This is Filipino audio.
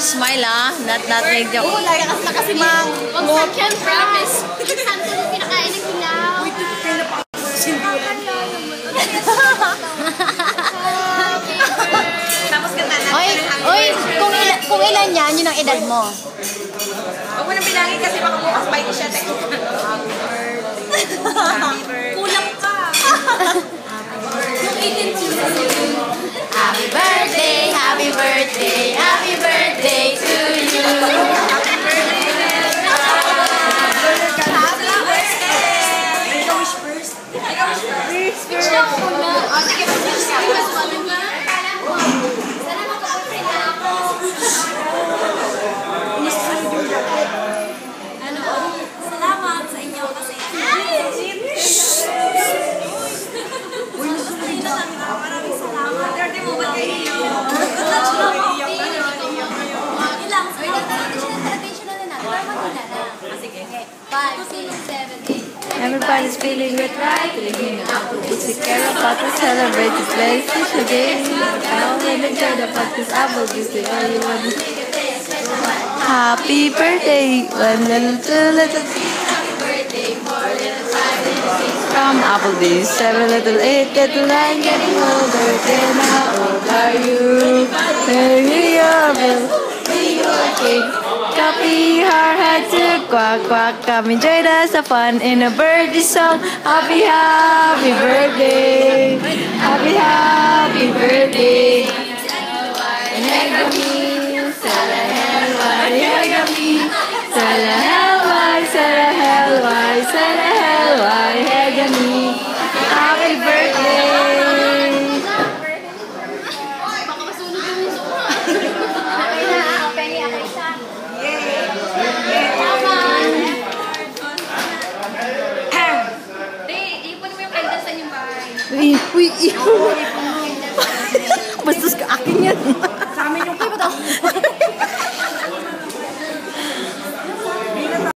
smile, ah. Not make joke. Oo, lakas na kasi mang. Huwag sa Ken, promise. Santo mo pinakain ng hilaw. Uy, dito kayo na pa. Tapos ganda natin. Oy, kung ilan yan, yun ang edad mo. Huwag mo nang bilangin kasi baka bukas pa siya. Kulang ka. Yung 18 Happy birthday, happy birthday, happy birthday to you. Happy birthday. Ikaw wish first. Ikaw wish first. Wish lang muna. Sige, wish ka. Mas muna. Sana makapag-friend na ako. Salamat sa inyo kasi. Maraming salamat. Dati mo ba kayo? Everybody's feeling it right. It's a carrot pot to celebrate this very special day. I always enjoy the pot this apple juice the only one. Happy birthday, one little from Applebee's, 7 little 8 little 9 getting older. Then how old are you? Maybe you're okay. Copy her head to quack quack. Come and join us have fun in a birthday song. Happy birthday, happy birthday. Hegami, Salah helway, Hegami, Salah helway, Salah helway, Salah helway, Hegami. Happy birthday. Baka masunog yung muso ko. Okay na, pengi ako isa. Ipon mo yung candles sa inyong bahay. Uy, bastos ka akin yan. Sa amin yung kayo ba